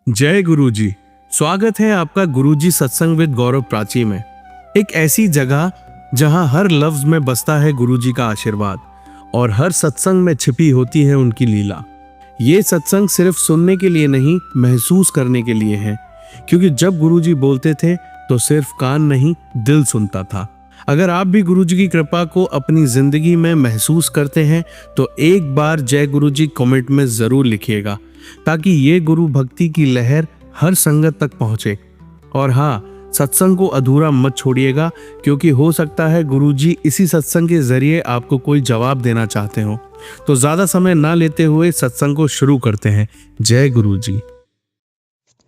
जय गुरुजी। स्वागत है आपका गुरुजी सत्संग विद गौरव प्राची में। एक ऐसी जगह जहां हर लफ्ज में बसता है गुरुजी का आशीर्वाद और हर सत्संग में छिपी होती है उनकी लीला। ये सत्संग सिर्फ सुनने के लिए नहीं, महसूस करने के लिए है, क्योंकि जब गुरुजी बोलते थे तो सिर्फ कान नहीं, दिल सुनता था। अगर आप भी गुरुजी की कृपा को अपनी जिंदगी में महसूस करते हैं तो एक बार जय गुरुजी कमेंट में जरूर लिखिएगा, ताकि ये गुरु भक्ति की लहर हर संगत तक पहुंचे। और हाँ, सत्संग को अधूरा मत छोड़िएगा, क्योंकि हो सकता है गुरुजी इसी सत्संग के जरिए आपको कोई जवाब देना चाहते हो। तो ज्यादा समय ना लेते हुए सत्संग को शुरू करते हैं। जय गुरुजी।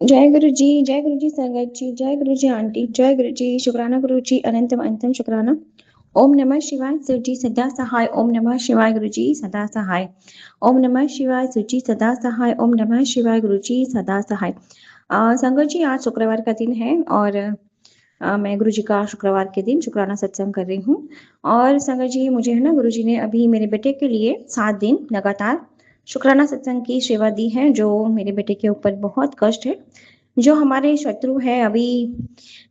जय गुरु जी संगत जी, जय गुरु जी आंटी, जय गुरु जी, शुक्राना गुरु जी, अनंतम अंतम शुक्राना। ओम नमः शिवाय, शिव जी सदा सहाय। ओम नमः शिवाय, गुरु जी सदा सहाय। ओम नमः शिवाय, शिव जी सदा सहाय। ओम नमः शिवाय, गुरु जी सदा सहाय। संगत जी, आज शुक्रवार का दिन है और मैं गुरु जी का शुक्रवार के दिन शुक्राना सत्संग कर रही हूँ। और संगत जी, मुझे है ना, गुरु जी ने अभी मेरे बेटे के लिए 7 दिन लगातार शुक्राना सत्संग की सेवा दी है, जो मेरे बेटे के ऊपर बहुत कष्ट है, जो हमारे शत्रु है अभी।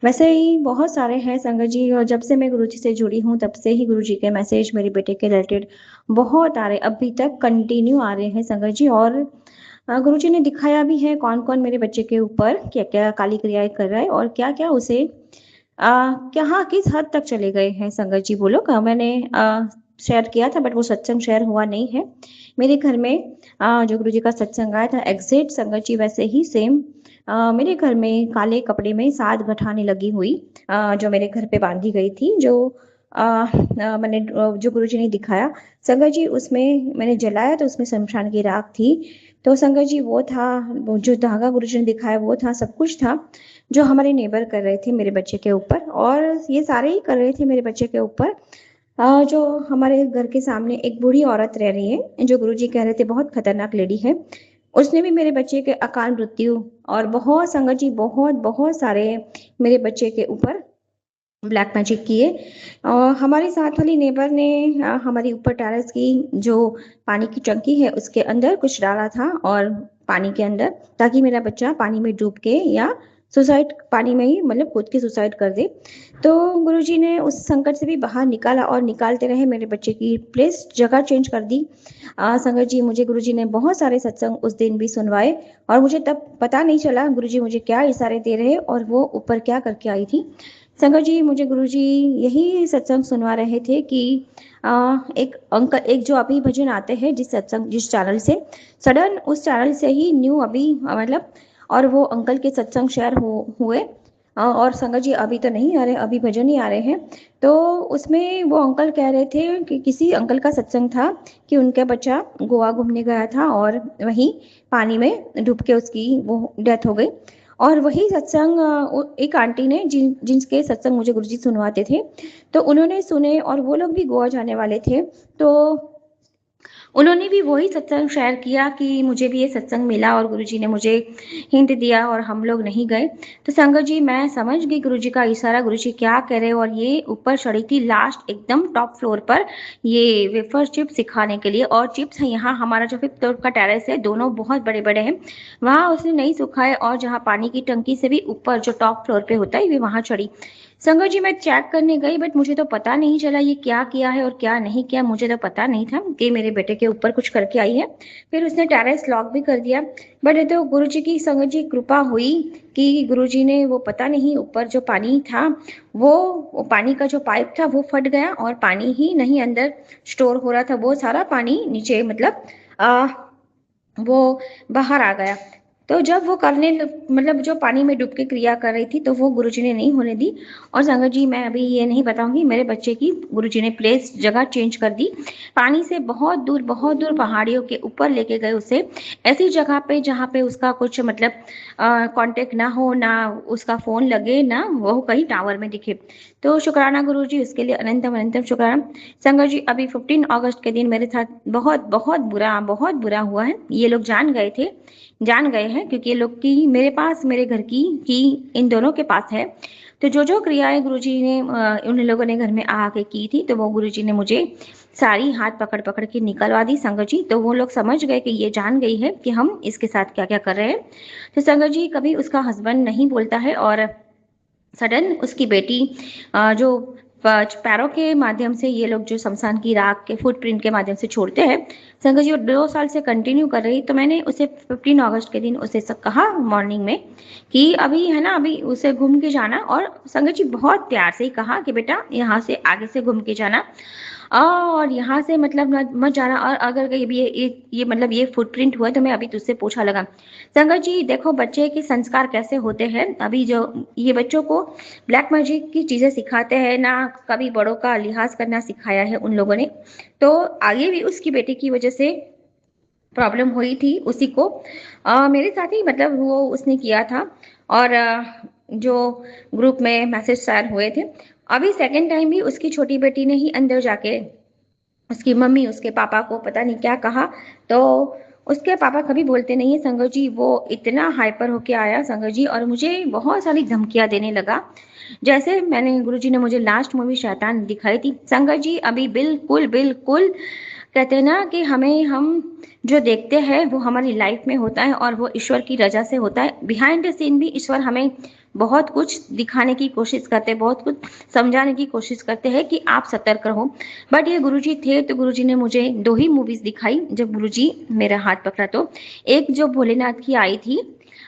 वैसे ही बहुत सारे हैं संगत जी, और जब से मैं गुरुजी से जुड़ी हूँ तब से ही गुरुजी के मैसेज मेरे बेटे के रिलेटेड बहुत आ रहे, अभी तक कंटिन्यू आ रहे हैं संगत जी। और गुरुजी ने दिखाया भी है कौन कौन मेरे बच्चे के ऊपर क्या क्या काली क्रियाएं कर रहा है और क्या क्या उसे कहाँ किस हद तक चले गए हैं संगत जी। बोलो मैंने शेयर किया था, बट वो सत्संग शेयर हुआ नहीं है मेरे घर में। जो गुरुजी का सत्संग आया था एग्जैक्ट संगत जी वैसे ही सेम मेरे घर में काले कपड़े में 7 गठाने लगी हुई, जो मेरे घर पे बांधी गई थी, जो मैंने जो गुरुजी ने दिखाया संगत जी, उसमें मैंने जलाया तो उसमें शमशान की राख थी। तो संगत जी वो था, वो जो धागा गुरुजी ने दिखाया वो था, सब कुछ था जो हमारे नेबर कर रहे थे मेरे बच्चे के ऊपर। और ये सारे ही कर रहे थे मेरे बच्चे के ऊपर। जो हमारे घर के सामने एक बूढ़ी औरत रह रही है, जो गुरुजी कह रहे थे बहुत खतरनाक लेडी है, उसने भी मेरे बच्चे के अकाल मृत्यु और बहुत संगत जी बहुत बहुत सारे मेरे बच्चे के ऊपर ब्लैक मैजिक किए। और हमारे साथ वाली नेबर ने हमारी ऊपर टेरेस की जो पानी की टंकी है उसके अंदर कुछ डाला था, और पानी के अंदर, ताकि मेरा बच्चा पानी में डूब के या सुसाइड, पानी में ही मतलब खुद की सुसाइड कर दे। तो गुरुजी ने उस संकट से भी बाहर निकाला और निकालते रहे, मेरे बच्चे की प्लेस जगह चेंज कर दी। संगत जी, मुझे गुरुजी ने बहुत सारे सत्संग उस दिन भी सुनवाए, और मुझे तब पता नहीं चला गुरुजी मुझे क्या इशारे दे रहे और वो ऊपर क्या करके आई थी। संगत जी, मुझे गुरुजी यही सत्संग सुनवा रहे थे कि एक अंकल, एक जो अभी भजन आते हैं जिस सत्संग जिस चैनल से, सडन उस चैनल से ही न्यू अभी मतलब, और वो अंकल के सत्संग शेयर हुए। और संगत जी अभी तो नहीं आ रहे, अभी भजन ही आ रहे हैं। तो उसमें वो अंकल कह रहे थे कि किसी अंकल का सत्संग था कि उनका बच्चा गोवा घूमने गया था और वहीं पानी में डूब के उसकी वो डेथ हो गई। और वही सत्संग एक आंटी ने जिनके सत्संग मुझे गुरुजी सुनवाते थे, तो उन्होंने सुने, और वो लोग भी गोवा जाने वाले थे, तो उन्होंने भी वही सत्संग शेयर किया कि मुझे भी ये सत्संग मिला और गुरुजी ने मुझे हिंट दिया और हम लोग नहीं गए। तो संगत जी, मैं समझ गई गुरुजी का इशारा, गुरुजी क्या कह रहे। और ये ऊपर चढ़ी थी लास्ट एकदम टॉप फ्लोर पर, ये वेफर चिप्स सिखाने के लिए। और चिप्स है यहाँ, हमारा जो 5th फ्लोर का टेरेस है, दोनों बहुत बड़े बड़े हैं, वहाँ उसने नहीं सुखाए। और जहाँ पानी की टंकी से भी ऊपर जो टॉप फ्लोर पे होता है, वे वहाँ चढ़ी। संगत जी, मैं चेक करने गई, बट मुझे तो पता नहीं चला ये क्या किया है और क्या नहीं किया। मुझे तो पता नहीं था कि मेरे बेटे के ऊपर कुछ करके आई है। फिर उसने टेरेस लॉक भी कर दिया। बट ये तो गुरुजी की संगत जी कृपा हुई कि गुरुजी ने वो पता नहीं ऊपर जो पानी था, वो पानी का जो पाइप था वो फट गया, और पानी ही नहीं अंदर स्टोर हो रहा था, वो सारा पानी नीचे मतलब वो बाहर आ गया। तो जब वो करने मतलब जो पानी में डूब के क्रिया कर रही थी, तो वो गुरुजी ने नहीं होने दी। और संगत जी, मैं अभी ये नहीं बताऊंगी, मेरे बच्चे की गुरुजी ने प्लेस जगह चेंज कर दी, पानी से बहुत दूर पहाड़ियों के ऊपर लेके गए उसे, ऐसी जगह पे जहाँ पे उसका कुछ मतलब कांटेक्ट ना हो, ना उसका फोन लगे, ना वो कहीं टावर में दिखे। तो शुक्राना गुरुजी, उसके लिए अनंतम अनंतम शुक्राना। संगत जी, अभी 15 अगस्त के दिन मेरे साथ बहुत बुरा हुआ है। ये लोग जान गए हैं, क्योंकि ये लोग की मेरे पास, मेरे घर की इन दोनों के पास है। तो जो क्रियाएं गुरुजी ने उन लोगों ने घर में आके की थी, तो वो गुरुजी ने मुझे सारी हाथ पकड़ पकड़ के निकलवा दी संगत जी। तो वो लोग समझ गए कि ये जान गई है कि हम इसके साथ क्या क्या कर रहे हैं। तो संगत जी कभी उसका हस्बैंड नहीं बोलता है, और सडन उसकी बेटी जो पैरों के माध्यम से ये लोग जो शमशान की राख के फुटप्रिंट के माध्यम से छोड़ते हैं, संगत जी वो 2 साल से कंटिन्यू कर रही। तो मैंने उसे 15 अगस्त के दिन उसे सब कहा मॉर्निंग में कि अभी है ना, अभी उसे घूम के जाना। और संगत जी बहुत प्यार से ही कहा कि बेटा यहाँ से आगे से घूम के जाना, और यहाँ से मतलब मत जाना। और अगर कहीं भी ये मतलब ये फुटप्रिंट हुआ तो मैं अभी तुझसे पूछा लगा। संगत जी देखो बच्चे के संस्कार कैसे होते हैं। अभी जो ये बच्चों को ब्लैक मैजिक की चीजें सिखाते हैं ना, कभी बड़ों का लिहाज करना सिखाया है उन लोगों ने। तो आगे भी उसकी बेटी की वजह से प्रॉब्लम हुई थी उसी को, मेरे साथ ही मतलब वो उसने किया था। और जो ग्रुप में मैसेज शेयर हुए थे, अभी सेकेंड टाइम भी उसकी छोटी बेटी ने ही अंदर जाके उसकी मम्मी उसके पापा को पता नहीं क्या कहा। तो उसके पापा कभी बोलते नहीं है संगत जी, वो इतना हाइपर होके आया संगत जी, और मुझे बहुत सारी धमकियां देने लगा। जैसे मैंने गुरुजी ने मुझे लास्ट मूवी शैतान दिखाई थी संगत जी, अभी बिल्कुल बिल्कुल कहते हैं ना कि हम जो देखते हैं वो हमारी लाइफ में होता है, और वो ईश्वर की रजा से होता है। बिहाइंड द सीन भी ईश्वर हमें बहुत कुछ दिखाने की कोशिश करते हैं, बहुत कुछ समझाने की कोशिश करते हैं कि आप सतर्क रहो। बट ये गुरुजी थे, तो गुरुजी ने मुझे 2 ही मूवीज दिखाई जब गुरुजी मेरा हाथ पकड़ा। तो एक जो भोलेनाथ की आई थी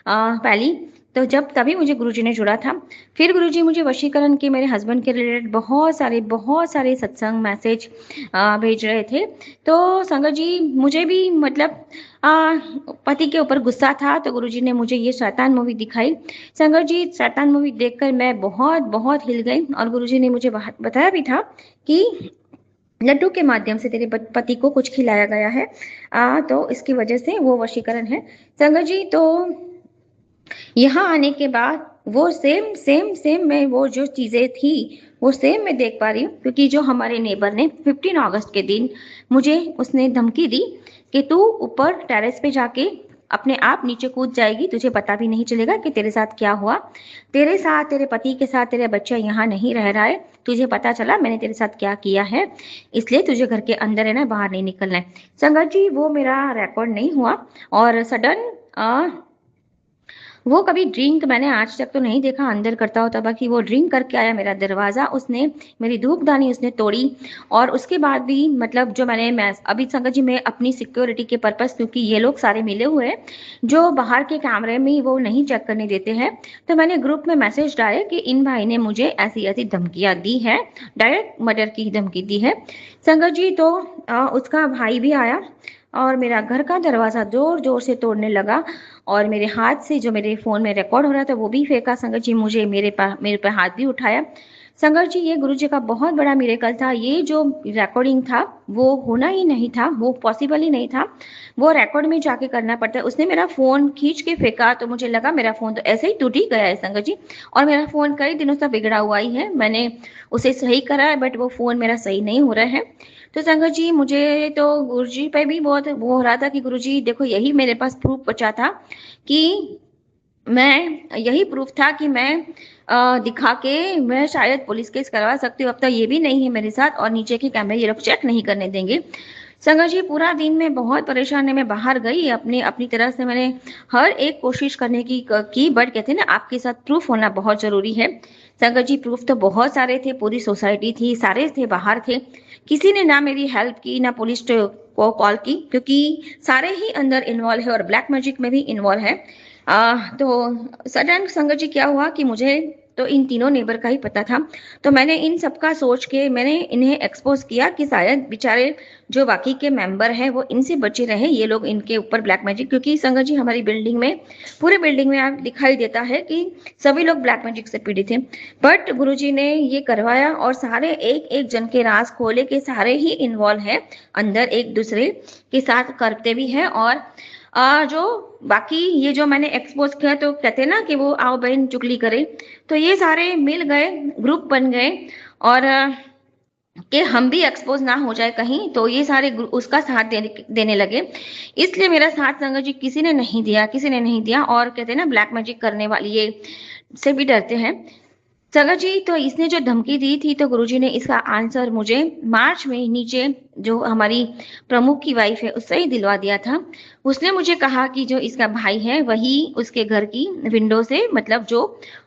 पहली, तो जब तभी मुझे गुरुजी ने जुड़ा था। फिर गुरुजी मुझे वशीकरण के मेरे हस्बैंड के रिलेटेड बहुत सारे सत्संग मैसेज भेज रहे थे। तो संगत जी मुझे भी मतलब पति के ऊपर गुस्सा था, तो गुरुजी ने मुझे ये शैतान मूवी दिखाई। संगत जी शैतान मूवी देखकर मैं बहुत बहुत हिल गई, और गुरुजी ने मुझे बताया भी था कि लड्डू के माध्यम से तेरे पति को कुछ खिलाया गया है, तो इसकी वजह से वो वशीकरण है। संगत जी तो यहाँ आने के बाद वो सेम सेम सेम मैं वो जो चीजें थी वो सेम मैं देख पा रही हूँ, क्योंकि जो हमारे नेबर ने 15 अगस्त के दिन मुझे उसने धमकी दी कि तू ऊपर टेरेस पे जाके अपने आप नीचे कूद जाएगी, तुझे पता भी नहीं चलेगा कि तेरे साथ क्या हुआ। तेरे साथ तेरे पति के साथ तेरा बच्चा यहाँ नहीं रह रहा है, तुझे पता चला मैंने तेरे साथ क्या किया है, इसलिए तुझे घर के अंदर रहना है, बाहर नहीं निकलना है। संगत जी वो मेरा रिकॉर्ड नहीं हुआ, और सडन वो कभी ड्रिंक मैंने आज तक तो नहीं देखा अंदर करता होता, बाकी वो ड्रिंक करके आया मेरा दरवाजा, उसने मेरी धूपदानी उसने तोड़ी। और उसके बाद भी मतलब जो मैं अभी संगत जी मैं अपनी सिक्योरिटी के पर्पस, क्योंकि ये लोग सारे मिले हुए हैं जो बाहर के कैमरे में वो नहीं चेक करने देते हैं, तो मैंने ग्रुप में मैसेज डाले कि इन भाई ने मुझे ऐसी ऐसी धमकियां दी है, डायरेक्ट मर्डर की धमकी दी है। संगत जी तो उसका भाई भी आया और मेरा घर का दरवाजा जोर जोर से तोड़ने लगा, और मेरे हाथ से जो मेरे फोन में रिकॉर्ड हो रहा था वो भी फेंका संगत जी, मुझे मेरे पे हाथ भी उठाया। संगत जी ये गुरु जी का बहुत बड़ा मिरेकल था। ये जो रिकॉर्डिंग था वो होना ही नहीं था, वो पॉसिबल ही नहीं था, वो रिकॉर्ड में जाके करना पड़ता है। उसने मेरा फोन खींच के फेंका तो मुझे लगा मेरा फोन तो ऐसे ही टूट ही गया है संगत जी, और मेरा फोन कई दिनों से बिगड़ा हुआ ही है, मैंने उसे सही करा है बट वो फोन मेरा सही नहीं हो रहा है। तो संगत जी मुझे तो गुरुजी पे भी बहुत वो हो रहा था कि गुरुजी देखो यही मेरे पास प्रूफ बचा था, कि मैं यही प्रूफ था कि मैं दिखा के मैं शायद पुलिस केस करवा सकती हूँ। अब तो ये भी नहीं है मेरे साथ, और नीचे के कैमरे ये लोग चेक नहीं करने देंगे। संगत जी पूरा दिन मैं बहुत परेशान है, मैं बाहर गई अपनी अपनी तरह से मैंने हर एक कोशिश करने की बट कहते हैं ना आपके साथ प्रूफ होना बहुत जरूरी है। संगत जी प्रूफ तो बहुत सारे थे, पूरी सोसाइटी थी, सारे थे बाहर थे, किसी ने ना मेरी हेल्प की ना पुलिस को कॉल की, क्योंकि सारे ही अंदर इन्वॉल्व है और ब्लैक मैजिक में भी इन्वॉल्व है। तो सडन संगत जी क्या हुआ कि मुझे तो इन तीनों नेबर का ही पता था, तो मैंने इन सबका सोच के मैंने इन्हें एक्सपोज किया कि शायद बेचारे जो बाकी के मेंबर हैं वो इनसे बचे रहे, ये लोग इनके ऊपर ब्लैक मैजिक, क्योंकि संगत जी हमारी बिल्डिंग में पूरे बिल्डिंग में आप दिखाई देता है कि सभी लोग ब्लैक मैजिक से पीड़ित थे। बट गुरुजी ने ये करवाया और सारे एक एक जन के राज खोले के सारे ही इन्वॉल्व है अंदर, एक दूसरे के साथ करते भी है। और जो बाकी ये जो मैंने एक्सपोज किया, तो कहते हैं ना कि वो आओ बहन चुगली करे, तो ये सारे मिल गए, ग्रुप बन गए, और कि हम भी एक्सपोज ना हो जाए कहीं, तो ये सारे उसका साथ देने लगे। इसलिए मेरा साथ संगत जी किसी ने नहीं दिया, किसी ने नहीं दिया। और कहते हैं ना ब्लैक मैजिक करने वाली ये से भी डरते हैं। संगत जी, तो इसने जो धमकी दी थी तो गुरुजी ने इसका आंसर मुझे मार्च में नीचे जो हमारी प्रमुख की वाइफ है उससे ही दिलवा दिया था। उसने मुझे कहा कि जो इसका भाई है वही उसके घर की विंडो से मतलब जो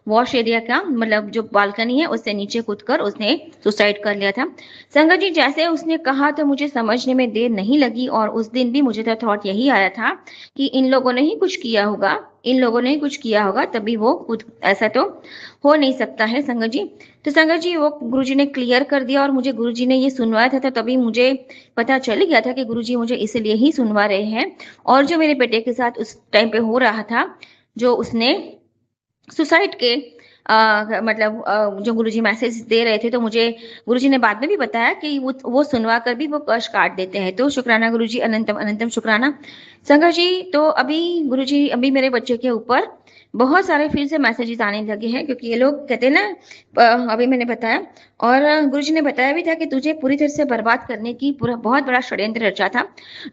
वॉश एरिया का मतलब जो बालकनी है उससे नीचे कूदकर उसने सुसाइड कर लिया था। संगत जी, जैसे उसने कहा तो मुझे समझने में देर नहीं लगी और उस दिन भी मुझे तो थॉट यही आया था कि इन लोगों ने ही कुछ किया होगा, इन लोगों ने ही कुछ किया होगा तभी वो खुद ऐसा तो हो नहीं सकता है संगत जी। तो संगत जी वो गुरुजी ने क्लियर कर दिया और मुझे गुरुजी ने ये सुनवाया था तो तभी मुझे पता चल गया था कि गुरुजी मुझे इसलिए ही सुनवा रहे हैं। और जो मेरे बेटे के साथ उस टाइम पे हो रहा था, जो उसने सुसाइड के मतलब जो गुरुजी मैसेज दे रहे थे तो मुझे गुरुजी ने बाद में भी बताया कि वो सुनवा कर भी वो कष्ट काट देते हैं। तो शुक्राना गुरुजी, अनंतम अनंतम शुक्राना। संगत जी, तो अभी गुरुजी अभी मेरे बच्चे के ऊपर बहुत सारे फिर से मैसेजेस आने लगे हैं क्योंकि ये लोग कहते हैं ना अभी मैंने बताया। और गुरुजी ने बताया भी था कि तुझे पूरी तरह से बर्बाद करने की पूरा बहुत बड़ा षड्यंत्र रचा था।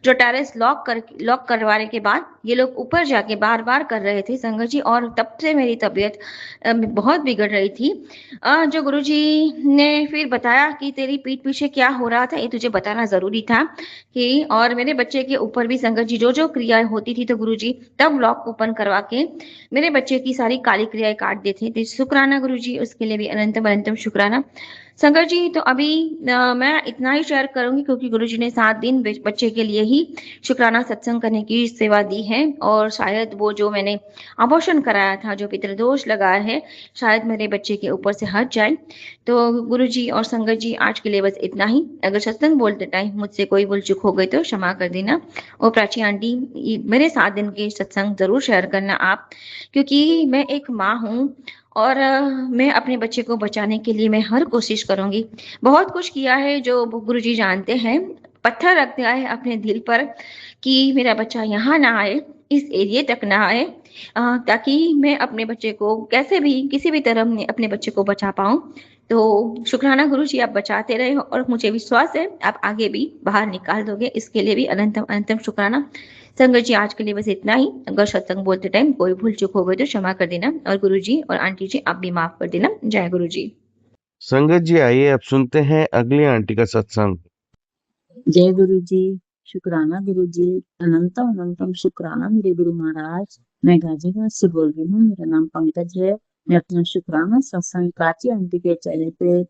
जो टेरेस लॉक करवाने के बाद ये लोग ऊपर जाके बार बार कर रहे थे संगत जी, और तब से मेरी तबीयत बहुत बिगड़ रही थी। जो गुरुजी ने फिर बताया कि तेरी पीठ पीछे क्या हो रहा था ये तुझे बताना जरूरी था कि, और मेरे बच्चे के ऊपर भी संगत जी जो जो क्रियाएं होती थी तो गुरुजी तब लॉक ओपन करवा के मेरे बच्चे की सारी काली क्रियाएं काट देते थे। शुक्राना गुरुजी, उसके लिए भी अनंतम अनंतम शुक्राना। संगत जी, तो अभी मैं इतना ही शेयर करूंगी क्योंकि गुरुजी ने 7 दिन बच्चे के लिए ही शुक्राना सत्संग करने की सेवा दी है और शायद वो जो मैंने आभूषण कराया था, जो पितृदोष लगाया है, शायद मेरे बच्चे के ऊपर से हट जाए। तो गुरुजी और संगत जी, आज के लिए बस इतना ही। अगर सत्संग बोलते टाइम मुझसे कोई भूल चूक हो गई तो क्षमा कर देना। और प्राची आंटी, मेरे 7 दिन के सत्संग जरूर शेयर करना आप, क्योंकि मैं एक माँ हूँ और मैं अपने बच्चे को बचाने के लिए मैं हर कोशिश करूंगी। बहुत कुछ किया है जो गुरुजी जानते हैं, पत्थर रख दिया है अपने दिल पर कि मेरा बच्चा यहाँ ना आए, इस एरिया तक ना आए, ताकि मैं अपने बच्चे को कैसे भी किसी भी तरह मैं अपने बच्चे को बचा पाऊं। तो शुक्राना गुरुजी, आप बचाते रहे हो और मुझे विश्वास है आप आगे भी बाहर निकाल दोगे, इसके लिए भी अनंतम अनंतम शुक्राना। संगत जी, आज के लिए बस इतना ही। अगर सत्संग बोलते टाइम कोई भूल चूक हो गई तो क्षमा कर देना, और गुरुजी और आंटी जी आप भी माफ कर देना। जय गुरु जी। संगत जी, आइए अब सुनते हैं अगली आंटी का सत्संग। जय गुरु जी। शुक्राना गुरु जी, अनंतम अनंतम शुक्राना मेरे गुरु महाराज। मैं गाजियाबाद से बोल रही हूँ, मेरा नाम पंकज है। मैं अपना शुक्राना सत्संग प्राची आंटी के चैनल पे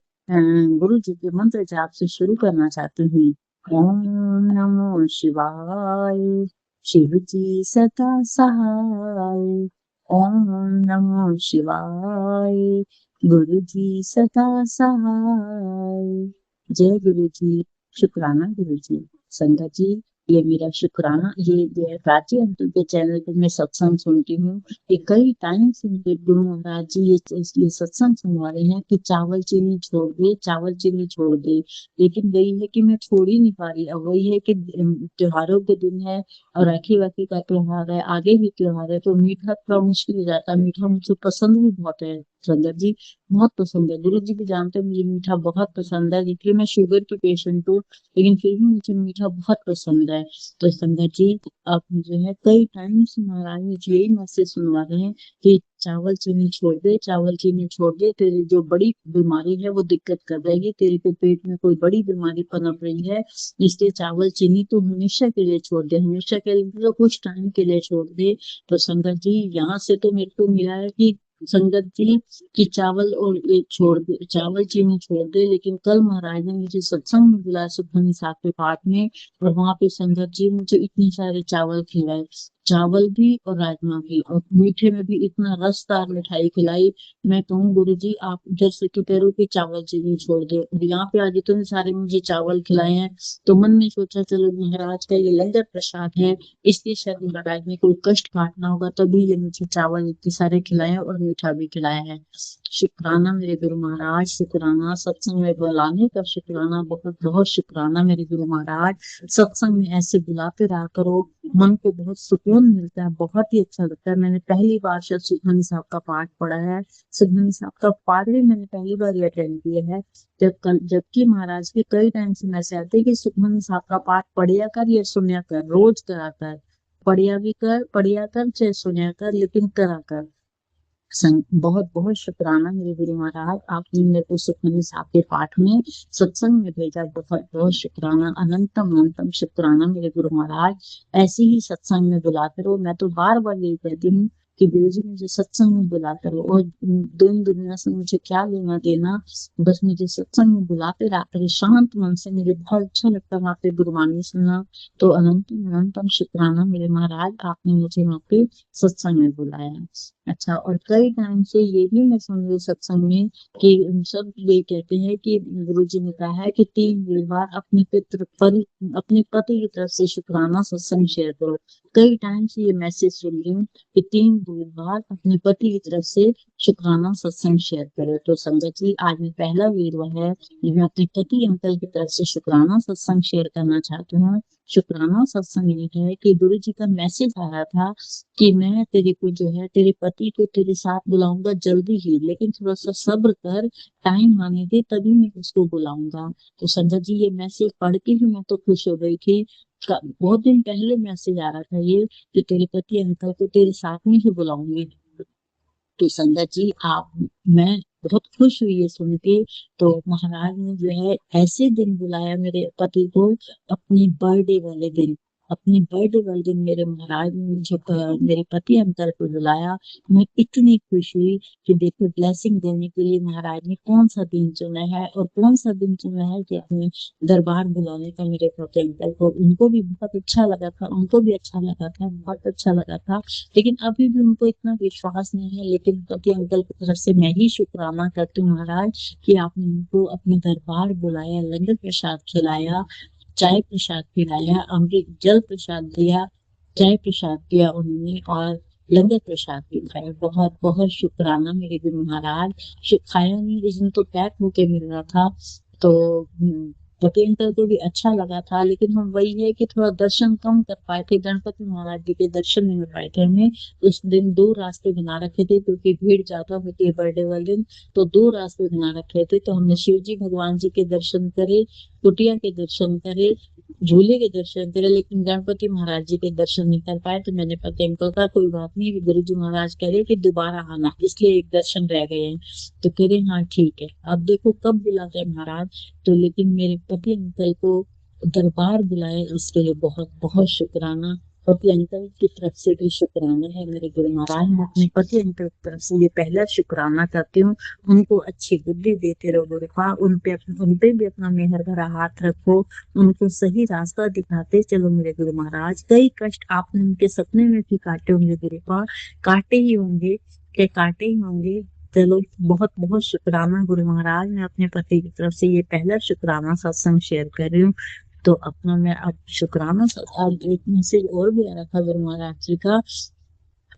गुरु जी के मंत्र जाप से शुरू करना चाहती हूँ। ओम नमो शिवाय, शिव जी सदा सहाय। ओम नमो शिवाय, गुरु जी सदा सहाय। जय गुरु जी। शुक्राना गुरु जी। संगत जी, ये मेरा शुक्राना, ये प्राची अंतु के चैनल पर मैं सत्संग सुनती हूँ। ये कई टाइम से मेरे गुरु महाराज जी ये सत्संग सुनवा रहे हैं कि चावल चीनी छोड़ दे, चावल चीनी छोड़ दे, लेकिन वही है कि मैं छोड़ ही नहीं पा रही। अब वही है कि त्योहारों के दिन है और राखी वाखी का त्योहार है, आगे भी त्योहार है, तो मीठा थोड़ा मुश्किल हो जाता है। मीठा मुझे पसंद भी बहुत है संगत जी, बहुत पसंद है। गुरु जी भी जानते हैं मुझे मीठा बहुत पसंद है, देखिए मैं शुगर की पेशेंट हूँ लेकिन फिर भी मुझे मीठा बहुत पसंद है। तो संगत जी, आप मुझे है कई टाइम से महाराज जी यही मैसेज सुनवा रहे हैं कि चावल चीनी छोड़ दे, चावल चीनी छोड़ दे, तेरी जो बड़ी बीमारी है वो दिक्कत कर रहेगी, तेरे को पेट में कोई बड़ी बीमारी पनप रही है, इसलिए चावल चीनी तो हमेशा के लिए छोड़ दे, हमेशा के लिए तो कुछ टाइम के लिए छोड़ दे। तो संगत जी, यहाँ से तो मेरे को मिला है कि संगत जी कि चावल और ये छोड़ दे, चावल चीनी छोड़ दे। लेकिन कल महाराज ने मुझे सत्संग में बुलाया सुखमनी साहब के पाठ में, और वहां पे संगत जी मुझे इतने सारे चावल खिलाए, चावल भी और राजमा भी, और मीठे में भी इतना रसदार मिठाई खिलाई। मैं कहूँ गुरु जी, आप उधर से तो कह रहे हो कि चावल चीनी छोड़ दे, और यहाँ पे आज इतने सारे मुझे चावल खिलाए हैं, तो मन में सोचा चलो महाराज का ये लंगर प्रसाद है, इसलिए शायद महाराज ने कोई कष्ट काटना होगा तभी ये मुझे चावल इतने सारे खिलाए हैं और मीठा भी खिलाया है। शुक्राना मेरे गुरु महाराज, शुक्राना सत्संग में बुलाने का, शुक्राना बहुत बहुत शुक्राना मेरे गुरु महाराज। सत्संग में ऐसे बुलाते रहा करो, मन को बहुत सुकून मिलता है, बहुत ही अच्छा लगता है। मैंने पहली बार शायद सुखमनी साहब का पाठ पढ़ा है, सुखमनी साहब का पाठ भी मैंने पहली बार अटेंड किया है। जबकि महाराज के कई टाइम से मैसेज आते कि सुखमनी साहब का पाठ पढ़िया कर या सुनिया कर, रोज करा कर, पढ़िया भी कर, पढ़िया कर चाहे सुनिया कर, लेकिन करा कर। बहुत बहुत शुक्राना मेरे गुरु महाराज, आपने मेरे को सुखमनी साहब के पाठ में सत्संग में भेजा। बहुत बहुत शुक्राना, अनंतम अनंतम शुक्राना मेरे गुरु महाराज। ऐसे ही सत्संग में बुलाते रहो। मैं तो बार बार यही कहती हूँ कि गुरु जी मुझे सत्संग में बुलाते रहो, और दिन दुनिया से मुझे क्या लेना देना, बस मुझे सत्संग में बुलाते रहते रहे शांत मन से। मुझे बहुत अच्छा लगता है वहाँ पे गुरुवाणी सुनना। तो अनंतम अनंतम शुक्राना मेरे महाराज, आपने मुझे वहाँ पे सत्संग में बुलाया। अच्छा, और कई टाइम से ये भी मैं सुन रही सत्संग में कि सब ये कहते हैं कि गुरु जी ने कहा है कि 3 बार अपने पति की तरफ से शुक्राना सत्संग शेयर करो। कई टाइम से ये मैसेज सुन रही हूँ कि 3 बार अपने पति की तरफ से शुक्राना सत्संग शेयर करो। तो संगत जी, आज में पहला वीरवार है, मैं अपने पति अंकल की तरफ से शुक्राना सत्संग शेयर करना चाहती हूँ। शुक्राना सत्संग ये है कि गुरु जी का मैसेज आया था कि मैं तेरे को जो है, तेरे पति को तेरे साथ बुलाऊंगा जल्दी ही, लेकिन थोड़ा सा सब्र कर, टाइम आने दे, तभी मैं उसको बुलाऊंगा। तो संजय जी, ये मैसेज पढ़ के भी मैं तो खुश हो गई थी। बहुत दिन पहले मैसेज आ रहा था ये कि तेरे पति अंकल को तेरे साथ में ही बुलाऊंगी। तो संगत जी, मैं बहुत खुश हुई ये सुन के। तो महाराज ने जो है ऐसे दिन बुलाया मेरे पति को, अपने बर्थडे वाले दिन। अपने बर्थडे वाले दिन मेरे महाराज ने मुझे मेरे पति अंतर को बुलाया। मैं इतनी खुश हुई कि देखो, ब्लेसिंग देने के लिए महाराज ने कौन सा दिन चुना है, और कौन सा दिन चुना है कि अपने दरबार बुलाने का मेरे पति अंकल को। उनको भी बहुत अच्छा लगा था, उनको भी अच्छा लगा था, बहुत अच्छा लगा था। लेकिन अभी भी उनको इतना विश्वास नहीं है। लेकिन पति अंकल की तरफ से मैं ही शुक्राना करती हूँ महाराज कि आपने उनको अपने दरबार बुलाया, लंगर प्रसाद खिलाया, चाय प्रसाद पिलाया, अमृत जल प्रसाद दिया, चाय प्रसाद दिया उन्होंने, और लंगर प्रसाद भी खाया। बहुत बहुत शुक्राना मेरे गुरु महाराज। खाया नहीं, लेकिन तो पैक होके मिल रहा था। तो पति अंकल को भी अच्छा लगा था। लेकिन हम वही है कि थोड़ा दर्शन कम कर पाए थे, गणपति महाराज जी के दर्शन नहीं हो पाए थे हमें। उस दिन 2 रास्ते बना रखे थे क्योंकि भीड़ ज्यादा होती है बर्थडे वाले दिन। तो 2 रास्ते बना रखे थे, तो हमने शिव जी भगवान जी के दर्शन करे, कुटिया के दर्शन करे, झूले के दर्शन करे, लेकिन गणपति महाराज जी के दर्शन नहीं कर पाए। तो मैंने पति अंकल का कोई बात नहीं, गुरु जी महाराज कह रहे कि दोबारा आना, इसलिए एक दर्शन रह गए हैं। तो कह रहे हाँ ठीक है, अब देखो कब बुलाते हैं महाराज। तो लेकिन मेरे पति अंकल को दरबार बुलाए, उसके लिए बहुत बहुत शुक्राना। पति अंकल की तरफ से भी शुक्राना है मेरे गुरु महाराज। मैं अपने पति अंकल की तरफ से ये पहला शुक्राना करती हूँ। उनको अच्छी बुद्धि देते रहो गुरुपा, उन पे भी अपना मेहर भरा हाथ रखो, उनको सही रास्ता दिखाते चलो मेरे गुरु महाराज। कई कष्ट आपने उनके सपने में भी काटे होंगे गुरुपा, काटे ही होंगे, के काटे ही होंगे। चलो, बहुत बहुत शुक्राना गुरु महाराज। मैं अपने पति की तरफ से ये पहला शुक्राना सत्संग शेयर कर रही हूँ। तो अपना मैं अब शुक्राना आज एक मैसेज और भी आ रहा था गुरु महाराज जी का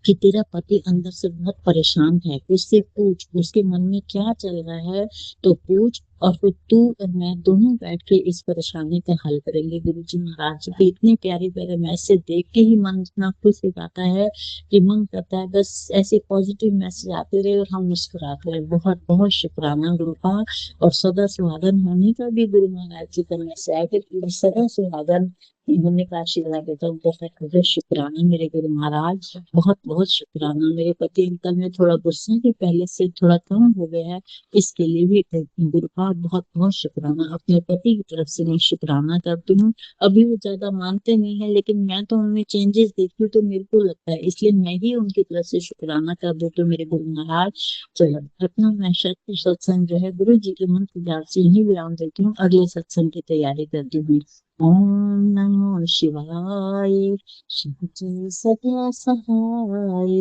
कि तेरा पति अंदर से बहुत परेशान है, उससे पूछ उसके मन में क्या चल रहा है। तो पूछ, और फिर तू और मैं दोनों बैठ के इस परेशानी का हल करेंगे। गुरु जी महाराज जी के इतने प्यारे प्यारे मैसेज देख के ही मन इतना खुश हो जाता है कि मन करता है बस ऐसे पॉजिटिव मैसेज आते रहे और हम मुस्कुराते रहे। बहुत बहुत शुक्राना गुरु का। और सदा सुहागन होने का भी गुरु महाराज जी का मैसेज है कि सदा सुहागन होने का आशीर्वाद देता हूँ। बहुत बहुत शुक्राना मेरे गुरु महाराज, बहुत बहुत शुक्राना। मेरे पति अंकल में थोड़ा गुस्सा के पहले से थोड़ा कम हो गया है, इसके लिए भी गुरु का बहुत बहुत शुक्राना। अपने पति की तरफ से मैं शुक्राना करती हूँ। अभी वो ज्यादा मानते नहीं है, लेकिन मैं तो उनमें चेंजेस देखती हूँ तो मेरे को लगता है, इसलिए मैं ही उनकी तरफ से शुक्राना कर देती हूँ मेरे गुरु महाराज। चलो, अपना मैं सत्संग जो है गुरु जी के मंत्र जाप से यही विराम देती हूँ, अगले सत्संग की तैयारी करती हूँ। ओम नमो शिवाय, शिव जी सदा सहाय।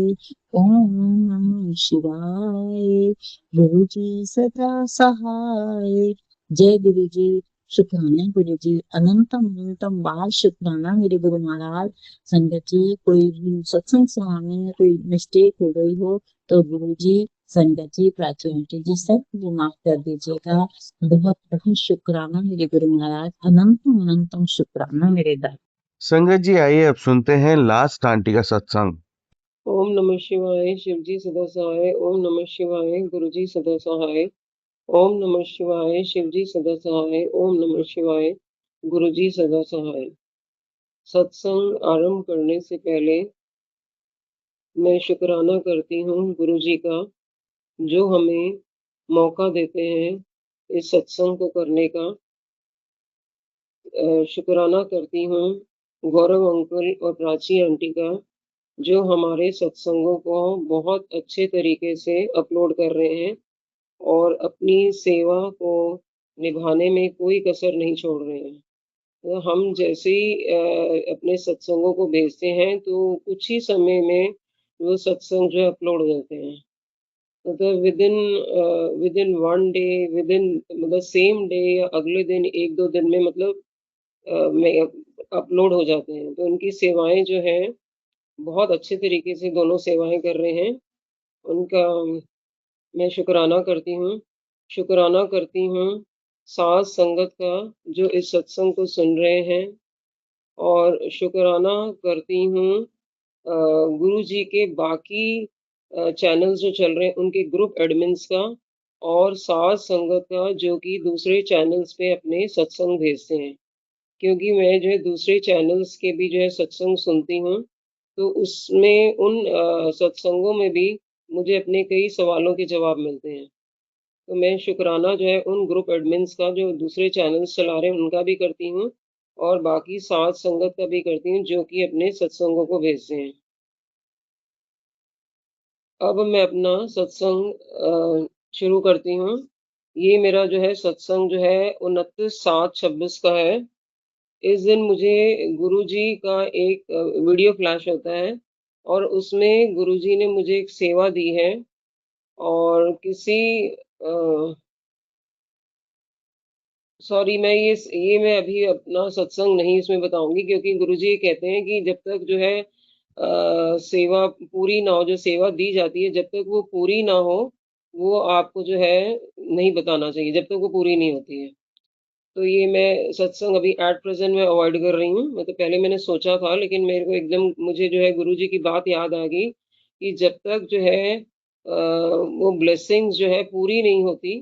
ओम नमो शिवाय, गुरु जी सदा सहाय। जय गुरु जी। शुक्राना गुरु जी, अनंतम अनंतम बार शुक्राना मेरे गुरु महाराज। संगत जी, कोई सत्संग सुनाने में कोई मिस्टेक हो गई हो तो गुरु जी, संगत जी, प्राचुर्य जी सब मुझे माफ कर दीजिएगा। बहुत बहुत शुक्राना मेरे गुरु महाराज, अनंतम अनंतम शुक्राना मेरे दादा। संगत जी, आइए अब सुनते हैं लास्ट आंटी का सत्संग। ओम नमः शिवाय, शिव जी सदा सहाय। ओम नमः शिवाय, गुरु जी सदा सहाय। ओम नमः शिवाय, शिव जी सदा सहाय। ओम नमः शिवाय, गुरु जी सदा सहाय। सत्संग आरंभ करने से पहले मैं शुक्राना करती हूँ गुरु जी का, जो हमें मौका देते हैं इस सत्संग को करने का। शुक्राना करती हूँ गौरव अंकल और प्राची आंटी का, जो हमारे सत्संगों को बहुत अच्छे तरीके से अपलोड कर रहे हैं और अपनी सेवा को निभाने में कोई कसर नहीं छोड़ रहे हैं। तो हम जैसे ही अपने सत्संगों को भेजते हैं तो कुछ ही समय में वो सत्संग जो है अपलोड हो जाते हैं। मतलब विदिन 1 डे, विदिन मतलब सेम डे या अगले दिन 1-2 दिन में मतलब में अपलोड हो जाते हैं। तो उनकी सेवाएँ जो हैं बहुत अच्छे तरीके से दोनों सेवाएँ कर रहे हैं। उनका मैं शुकराना करती हूँ। शुकराना करती हूँ साध संगत का, जो इस सत्संग को सुन रहे हैं, और शुकराना करती हूँ गुरुजी के बाकी चैनल्स जो चल रहे हैं उनके ग्रुप एडमिन्स का, और साध संगत का जो कि दूसरे चैनल्स पे अपने सत्संग भेजते हैं। क्योंकि मैं जो है दूसरे चैनल्स के भी जो है सत्संग सुनती हूँ, तो उसमें उन सत्संगों में भी मुझे अपने कई सवालों के जवाब मिलते हैं। तो मैं शुकराना जो है उन ग्रुप एडमिन्स का, जो दूसरे चैनल्स चला रहे हैं उनका भी करती हूँ, और बाकी साध संगत का भी करती हूँ जो कि अपने सत्संगों को भेजते हैं। अब मैं अपना सत्संग शुरू करती हूँ। ये मेरा जो है सत्संग जो है 29/7/26 का है। इस दिन मुझे गुरुजी का एक वीडियो फ्लैश होता है, और उसमें गुरुजी ने मुझे एक सेवा दी है, और किसी सॉरी, मैं अभी अपना सत्संग नहीं इसमें बताऊंगी, क्योंकि गुरुजी ये कहते हैं कि जब तक जो है सेवा पूरी ना हो, जो सेवा दी जाती है जब तक वो पूरी ना हो, वो आपको जो है नहीं बताना चाहिए जब तक वो पूरी नहीं होती है। तो ये मैं सत्संग अभी एट प्रेजेंट में अवॉइड कर रही हूँ। मतलब पहले मैंने सोचा था, लेकिन मेरे को एकदम मुझे जो है गुरुजी की बात याद आ गई कि जब तक जो है वो ब्लेसिंग्स जो है पूरी नहीं होती,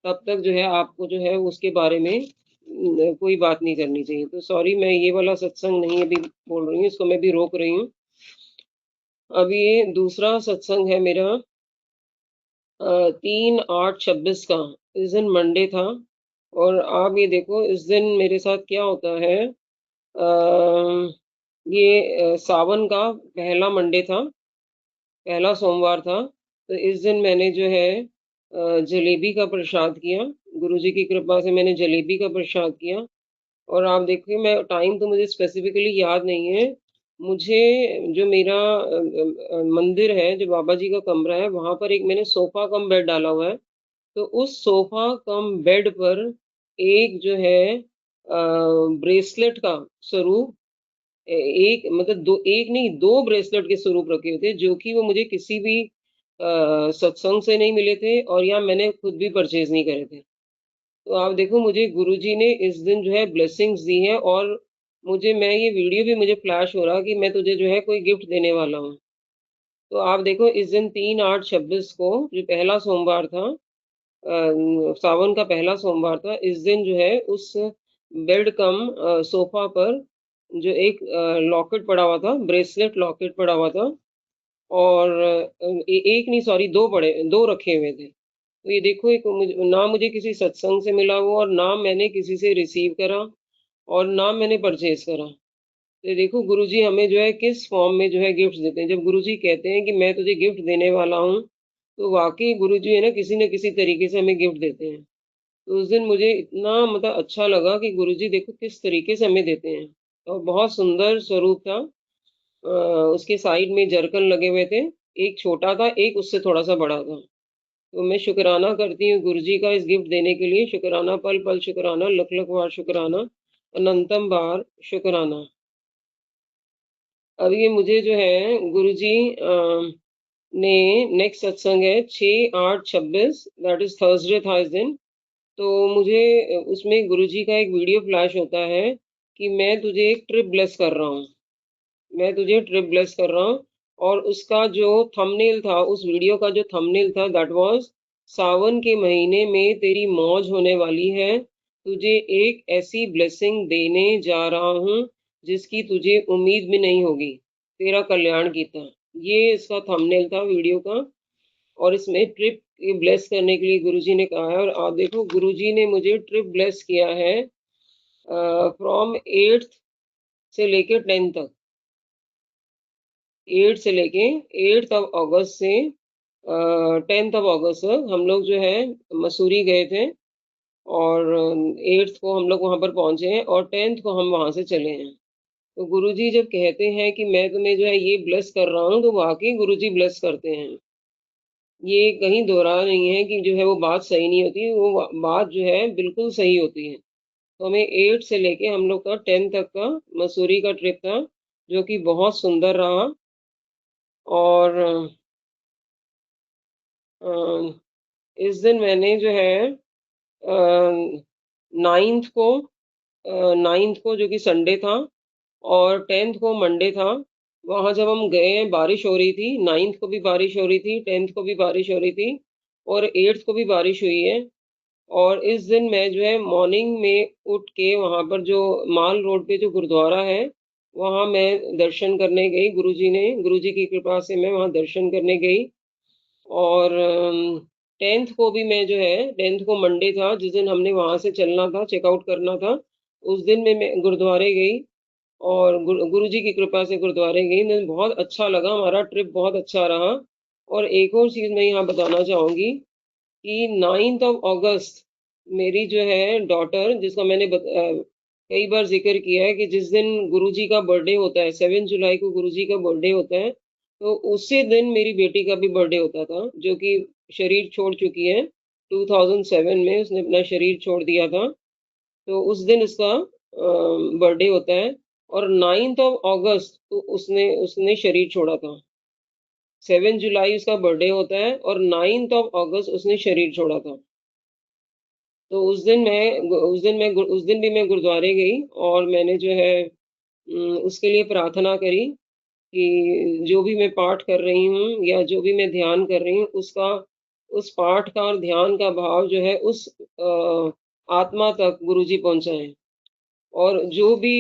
तब तक जो है आपको जो है उसके बारे में कोई बात नहीं करनी चाहिए। तो सॉरी, मैं ये वाला सत्संग नहीं अभी बोल रही हूँ, इसको मैं भी रोक रही हूँ। अब ये दूसरा सत्संग है मेरा 3/8/26 का। इस दिन मंडे था, और आप ये देखो इस दिन मेरे साथ क्या होता है। सावन का पहला मंडे था, पहला सोमवार था। तो इस दिन मैंने जो है जलेबी का प्रसाद किया। गुरुजी की कृपा से मैंने जलेबी का प्रसाद किया। और आप देखिए, मैं टाइम तो मुझे स्पेसिफिकली याद नहीं है। मुझे जो मेरा मंदिर है, जो बाबा जी का कमरा है, वहां पर एक मैंने सोफा कम बेड डाला हुआ है। तो उस सोफा कम बेड पर एक जो है ब्रेसलेट का स्वरूप, एक मतलब दो, एक नहीं दो ब्रेसलेट के स्वरूप रखे हुए थे, जो कि वो मुझे किसी भी सत्संग से नहीं मिले थे, और या मैंने खुद भी परचेज नहीं करे थे। तो आप देखो, मुझे गुरुजी ने इस दिन जो है ब्लेसिंग्स दी हैं, और मैं ये वीडियो भी मुझे फ्लैश हो रहा कि मैं तुझे जो है कोई गिफ्ट देने वाला हूँ। तो आप देखो, इस दिन 3/8/26 को, जो पहला सोमवार था, सावन का पहला सोमवार था, इस दिन जो है उस बेड कम सोफा पर जो एक लॉकेट पड़ा हुआ था, ब्रेसलेट लॉकेट पड़ा हुआ था, और एक नहीं सॉरी, दो रखे हुए थे। तो ये देखो, एक ना मुझे किसी सत्संग से मिला वो, और ना मैंने किसी से रिसीव करा, और ना मैंने परचेज करा। तो ये देखो, गुरुजी हमें जो है किस फॉर्म में जो है गिफ्ट देते हैं। जब गुरुजी कहते हैं कि मैं तुझे गिफ्ट देने वाला हूँ, तो वाकई गुरुजी है ना किसी तरीके से हमें गिफ्ट देते हैं। तो उस दिन मुझे इतना मतलब अच्छा लगा कि गुरुजी देखो किस तरीके से हमें देते हैं, और बहुत सुंदर स्वरूप था। उसके साइड में जरकन लगे हुए थे, एक छोटा था, एक उससे थोड़ा सा बड़ा था। तो मैं शुकराना करती हूँ गुरुजी का इस गिफ्ट देने के लिए। शुकराना, पल पल शुकराना, लख लख बार शुकराना, अनंतम बार शुकराना। अब ये मुझे जो है गुरुजी ने नेक्स्ट सत्संग है 6/8/26, दैट इज थर्सडे था इस दिन। तो मुझे उसमें गुरुजी का एक वीडियो फ्लैश होता है कि मैं तुझे एक ट्रिप ब्लेस कर रहा हूँ, मैं तुझे ट्रिप ब्लेस कर रहा हूँ। और उसका जो थंबनेल था, उस वीडियो का जो थंबनेल था, दैट वाज सावन के महीने में तेरी मौज होने वाली है, तुझे एक ऐसी ब्लेसिंग देने जा रहा हूँ जिसकी तुझे उम्मीद भी नहीं होगी, तेरा कल्याण कीता। ये इसका थंबनेल था वीडियो का, और इसमें ट्रिप ब्लेस करने के लिए गुरुजी ने कहा है। और आप देखो गुरुजी ने मुझे ट्रिप ब्लेस किया है फ्रॉम 8th से लेके 10th तक। 8 से लेके 8th ऑफ अगस्त से 10th ऑफ अगस्त तक हम लोग जो है मसूरी गए थे, और 8th को हम लोग वहां पर पहुंचे हैं, और 10th को हम वहां से चले हैं। तो गुरुजी जब कहते हैं कि मैं तुम्हें जो है ये ब्लेस कर रहा हूँ, तो वाकई गुरुजी ब्लेस करते हैं। ये कहीं दोहरा नहीं है कि जो है वो बात सही नहीं होती, वो बात जो है बिल्कुल सही होती है। तो हमें 8 से लेके हम लोग का 10 तक का मसूरी का ट्रिप था, जो कि बहुत सुंदर रहा। और अ, इस दिन मैंने जो है 9th को 9th को जो कि संडे था, और 10th को मंडे था, वहाँ जब हम गए हैं बारिश हो रही थी। 9th को भी बारिश हो रही थी, 10th को भी बारिश हो रही थी, और 8th को भी बारिश हुई है। और इस दिन मैं जो है मॉर्निंग में उठ के वहाँ पर जो माल रोड पे जो गुरुद्वारा है, वहाँ मैं दर्शन करने गई। गुरुजी की कृपा से मैं वहाँ दर्शन करने गई। और 10th को भी मैं जो है 10th को मंडे था, जिस दिन हमने वहाँ से चलना था, चेकआउट करना था, उस दिन में मैं गुरुद्वारे गई, और गुरुजी की कृपा से गुरुद्वारे गई। मुझे बहुत अच्छा लगा, हमारा ट्रिप बहुत अच्छा रहा। और एक और चीज़ मैं यहाँ बताना चाहूँगी कि 9th ऑफ अगस्त मेरी जो है डॉटर, जिसका मैंने कई बार ज़िक्र किया है कि जिस दिन गुरुजी का बर्थडे होता है, 7 जुलाई को गुरुजी का बर्थडे होता है, तो उसी दिन मेरी बेटी का भी बर्थडे होता था, जो कि शरीर छोड़ चुकी है। 2007 में उसने अपना शरीर छोड़ दिया था। तो उस दिन उसका बर्थडे होता है, और 9th ऑफ अगस्त को उसने उसने शरीर छोड़ा था। 7 जुलाई उसका बर्थडे होता है, और 9th ऑफ अगस्त उसने शरीर छोड़ा था। तो उस दिन भी मैं गुरुद्वारे गई, और मैंने जो है उसके लिए प्रार्थना करी कि जो भी मैं पाठ कर रही हूँ या जो भी मैं ध्यान कर रही हूँ, उसका उस पाठ का और ध्यान का भाव जो है उस आत्मा तक गुरुजी पहुँचाएँ। और जो भी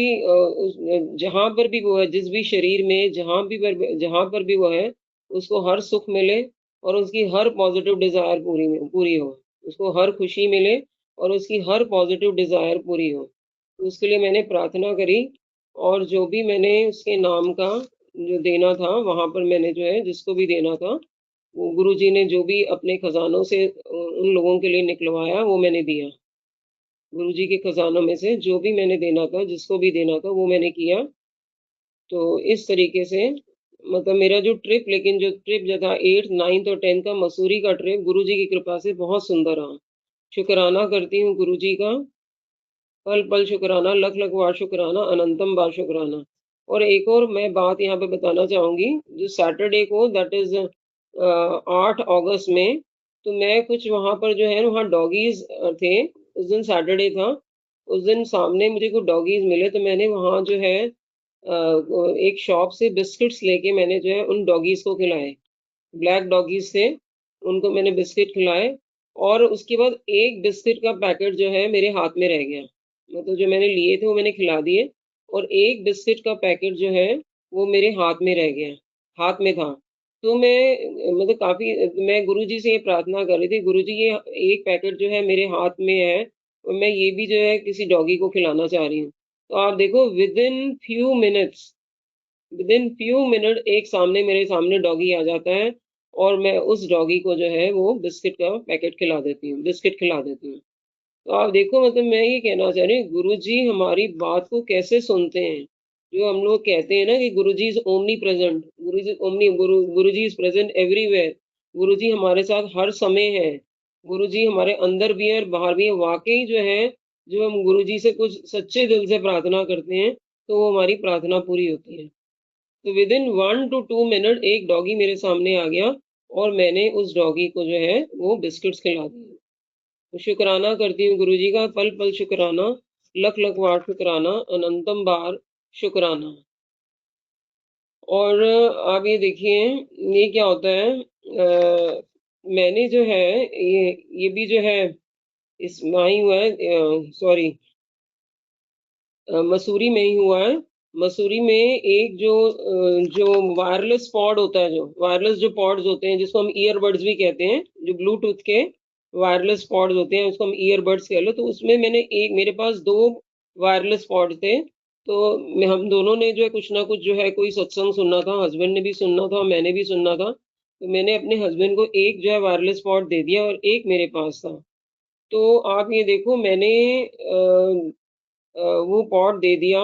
जहाँ पर भी वो है, जिस भी शरीर में जहाँ पर भी वो है, उसको हर सुख मिले, और उसकी हर पॉजिटिव डिज़ायर पूरी हो। उसको हर खुशी मिले, और उसकी हर पॉजिटिव डिज़ायर पूरी हो। तो उसके लिए मैंने प्रार्थना करी, और जो भी मैंने उसके नाम का जो देना था, वहाँ पर मैंने जो है जिसको भी देना था, वो गुरुजी ने जो भी अपने खज़ानों से उन लोगों के लिए निकलवाया, वो मैंने दिया। गुरुजी के खजानों में से जो भी मैंने देना था, जिसको भी देना था, वो मैंने किया। तो इस तरीके से मतलब मेरा जो ट्रिप जो था 8th, 9th और 10th का मसूरी का ट्रिप गुरुजी की कृपा से बहुत सुंदर रहा। शुक्राना करती हूँ गुरुजी का, पल पल शुक्राना, लख लख बार शुक्राना, अनंतम बार शुक्राना। और एक और मैं बात यहाँ पे बताना चाहूंगी, जो सैटरडे को दैट इज 8 अगस्त में, तो मैं कुछ वहां पर जो है वहाँ डॉगीज थे। उस दिन सैटरडे था, उस दिन सामने मुझे कुछ डॉगीज मिले, तो मैंने वहाँ जो है एक शॉप से बिस्किट्स लेके मैंने जो है उन डॉगीज को खिलाए। ब्लैक डॉगीज थे, उनको मैंने बिस्किट खिलाए, और उसके बाद एक बिस्किट का पैकेट जो है मेरे हाथ में रह गया। मतलब जो मैंने लिए थे वो मैंने खिला दिए, और एक बिस्किट का पैकेट जो है वो मेरे हाथ में रह गया, हाथ में था। तो मतलब काफी मैं गुरुजी से ये प्रार्थना कर रही थी, गुरुजी ये एक पैकेट जो है मेरे हाथ में है, और मैं ये भी जो है किसी डॉगी को खिलाना चाह रही हूँ। तो आप देखो विद इन फ्यू मिनट एक मेरे सामने डॉगी आ जाता है, और मैं उस डॉगी को जो है वो बिस्किट खिला देती हूँ। तो आप देखो मतलब मैं ये कहना चाह रही हूँ, गुरुजी हमारी बात को कैसे सुनते हैं। जो हम लोग कहते हैं ना कि Guruji is omnipresent, Guruji is present everywhere. Guruji हमारे साथ हर समय है। गुरुजी हमारे अंदर भी है और बाहर भी है। वाकई जो है, जो हम गुरुजी से कुछ सच्चे दिल से प्रार्थना करते हैं, तो वो हमारी प्रार्थना पूरी होती है। तो विद इन 1 to 2 मिनट एक डॉगी मेरे सामने आ गया, और मैंने उस डॉगी को जो है वो बिस्किट्स खिला दिए। तो शुक्राना करती हूँ गुरुजी का, पल पल शुक्राना, लख लख बार शुक्राना, अनंतम बार शुक्राना। और आप ये देखिए, ये क्या होता है, मैंने जो है ये भी जो है इस वहाँ ही हुआ है, सॉरी मसूरी में ही हुआ है। मसूरी में एक जो वायरलेस पॉड होता है, जो वायरलेस जो पॉड्स होते हैं जिसको हम ईयरबड्स भी कहते हैं, जो ब्लूटूथ के वायरलेस पॉड्स होते हैं उसको हम ईयरबड्स कह लो, तो उसमें मेरे पास 2 वायरलेस पॉड थे। तो हम दोनों ने जो है कुछ ना कुछ जो है कोई सत्संग सुनना था, हस्बैंड ने भी सुनना था, मैंने भी सुनना था। तो मैंने अपने हस्बैंड को एक जो है वायरलेस पॉड दे दिया और एक मेरे पास था। तो आप ये देखो मैंने वो पॉट दे दिया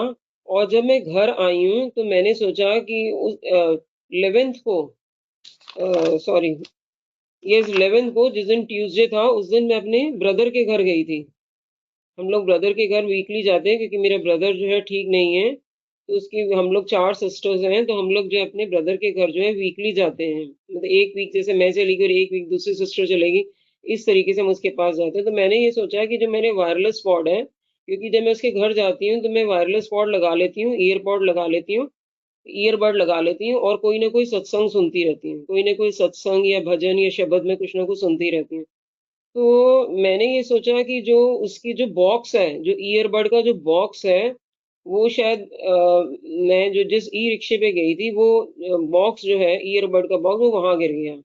और जब मैं घर आई हूँ तो मैंने सोचा कि उस 11th को सॉरी यस 11th को जिस दिन ट्यूसडे था उस दिन मैं अपने ब्रदर के घर गई थी। हम लोग ब्रदर के घर वीकली जाते हैं क्योंकि मेरा ब्रदर जो है ठीक नहीं है, तो उसकी हम लोग 4 सिस्टर्स हैं, तो हम लोग जो है अपने ब्रदर के घर जो है वीकली जाते हैं। मतलब 1 वीक जैसे मैं चली गई और 1 वीक दूसरी सिस्टर चलेगी, इस तरीके से हम उसके पास जाते हैं। तो मैंने ये सोचा कि जो मेरे वायरलेस पॉड है, क्योंकि जब मैं उसके घर जाती हूँ तो मैं वायरलेस पॉड लगा लेती हूँ, ईयरपॉड लगा लेती हूँ, ईयरबड लगा लेती हूँ और कोई ना कोई सत्संग सुनती रहती हूँ। कोई ना कोई सत्संग या भजन या शब्द में कुछ ना कुछ सुनती रहती हूँ। तो मैंने ये सोचा कि जो उसकी जो बॉक्स है, जो ईयरबड का जो बॉक्स है, वो शायद मैं जो जिस ई-रिक्शे पे गई थी वो बॉक्स जो है ईयरबड का बॉक्स वो वहाँ गिर गया।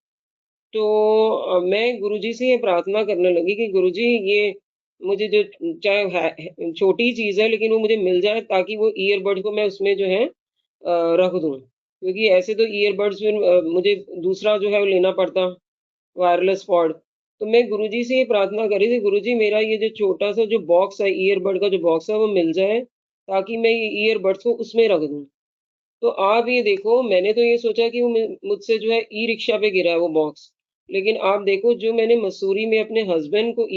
तो मैं गुरुजी से ये प्रार्थना करने लगी कि गुरुजी ये मुझे जो चाहे है छोटी चीज़ है लेकिन वो मुझे मिल जाए ताकि वो ईयरबड को मैं उसमें जो है रख दूँ। क्योंकि ऐसे तो ईयरबड्स फिर मुझे दूसरा जो है वो लेना पड़ता। Wireless pod. तो मैं गुरुजी से ये प्रार्थना करी थी, गुरुजी मेरा ये जो छोटा-सा जो बॉक्स है, ईयरबड का जो बॉक्स है वो मिल जाए, ताकि मैं ये ईयरबड्स को उसमें रख दूँ। तो आप ये देखो मैंने तो ये सोचा कि वो मुझसे जो है ई-रिक्शा पे गिरा है वो बॉक्स। लेकिन आप देखो जो मैंने मसूरी में अपने हस्बैंड को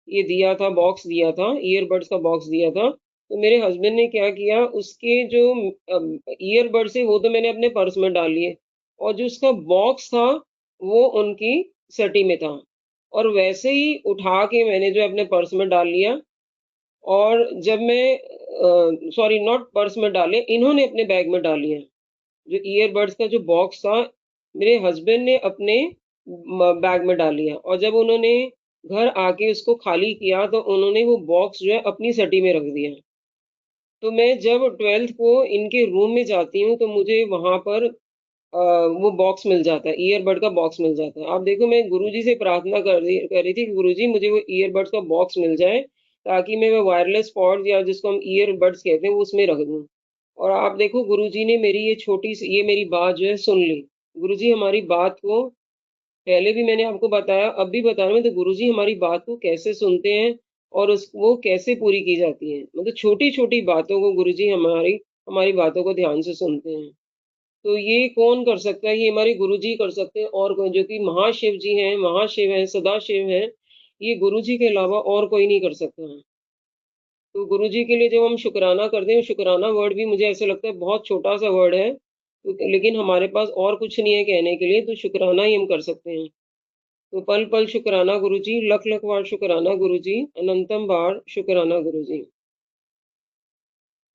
ये दिया था, बॉक्स दिया था, ईयरबड्स का बॉक्स दिया था, तो मेरे हस्बैंड ने क्या किया उसके जो ईयरबड्स है वो तो मैंने अपने पर्स में डाल लिए और जो उसका बॉक्स था वो उनकी सटी में था। और वैसे ही उठा के मैंने जो है अपने पर्स में डाल लिया और जब मैं सॉरी नॉट पर्स में डाले, इन्होंने अपने बैग में डाल लिया। जो ईयरबड्स का जो बॉक्स था, मेरे हस्बैंड ने अपने बैग में डाल लिया और जब उन्होंने घर आके उसको खाली किया तो उन्होंने वो बॉक्स जो है अपनी सटी में रख दिया। तो मैं जब 12th को इनके रूम में जाती हूँ तो मुझे वहाँ पर वो बॉक्स मिल जाता है, ईयरबड का बॉक्स मिल जाता है। आप देखो मैं गुरुजी से प्रार्थना कर रही थी कि गुरुजी मुझे वो ईयरबड्स का बॉक्स मिल जाए, ताकि मैं वो वायरलेस पॉड्स या जिसको हम ईयरबड्स कहते हैं, वो उसमें रख दूँ। और आप देखो गुरुजी ने मेरी ये छोटी-सी ये मेरी बात जो है सुन ली। गुरुजी हमारी बात को पहले भी मैंने आपको बताया, अब भी बता रहा हूँ, तो गुरुजी हमारी बात को कैसे सुनते हैं और वो कैसे पूरी की जाती है। मतलब छोटी-छोटी बातों को गुरुजी हमारी हमारी बातों को ध्यान से सुनते हैं। तो ये कौन कर सकता है? ये हमारे गुरुजी कर सकते हैं और कोई जो कि महाशिव जी हैं, महाशिव हैं, सदाशिव हैं, ये गुरुजी के अलावा और कोई नहीं कर सकता है। तो गुरुजी के लिए जब हम शुकराना करते हैं, शुकराना वर्ड भी मुझे ऐसा लगता है बहुत छोटा-सा वर्ड है, तो लेकिन हमारे पास और कुछ नहीं है कहने के लिए, तो शुकराना ही हम कर सकते हैं। तो पल-पल शुकराना गुरुजी, लख-लख बार शुकराना गुरुजी, अनंतम बार शुकराना गुरुजी।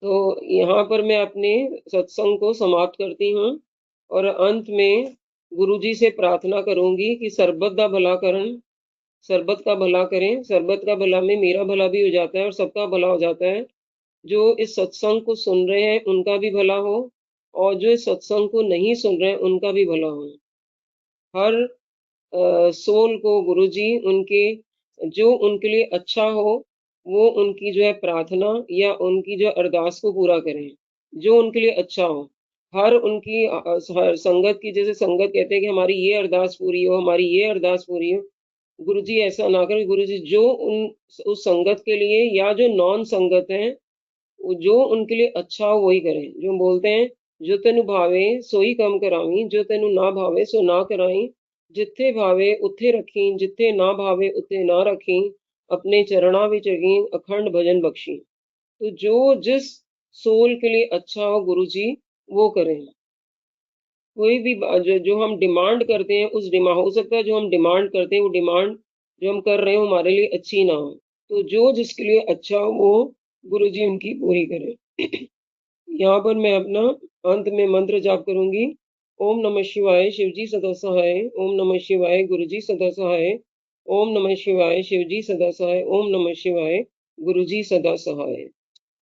तो यहाँ पर मैं अपने सत्संग को समाप्त करती हूँ और अंत में गुरुजी से प्रार्थना करूँगी कि सर्बत दा भला करन, सर्बत का भला करें, सर्बत का भला में मेरा भला भी हो जाता है और सबका भला हो जाता है। जो इस सत्संग को सुन रहे हैं उनका भी भला हो और जो इस सत्संग को नहीं सुन रहे हैं उनका भी भला हो। हर सोल को गुरुजी उनके जो उनके लिए अच्छा हो, वो उनकी जो है प्रार्थना या उनकी जो अरदास को पूरा करें, जो उनके लिए अच्छा हो। हर उनकी संगत की जैसे संगत कहते हैं कि हमारी ये अरदास पूरी हो, हमारी ये अरदास पूरी हो। गुरुजी ऐसा ना करें, गुरुजी जो उस संगत के लिए या जो नॉन संगत हैं, वो जो उनके लिए अच्छा हो वही करें। जो हम बोलते हैं, "जो तेनु भावे सोई कम करावीं, जो तेनु ना भावे सो ना कराईं। जिथे भावे उथे रखीं, जिथे ना भावे उथे ना रखीं। अपने चरणां विच रखीं, अखंड भजन बख्शीं।" तो जो जिस सोल के लिए अच्छा हो गुरुजी, वो करें। कोई भी जो हम डिमांड करते हैं उस हो सकता है जो हम डिमांड करते हैं वो डिमांड जो हम कर रहे हो हमारे लिए अच्छी ना हो। तो जो जिसके लिए अच्छा हो वो गुरुजी उनकी पूरी करें। यहाँ पर मैं अपना अंत में मंत्र जाप करूंगी। ओम नमः शिवाय शिवजी सदा सहाय। ओम नमः शिवाय गुरुजी सदा सहाय। ओम नमः शिवाय शिवजी सदा सहाय। ओम नमः शिवाय गुरुजी सदा सहाय।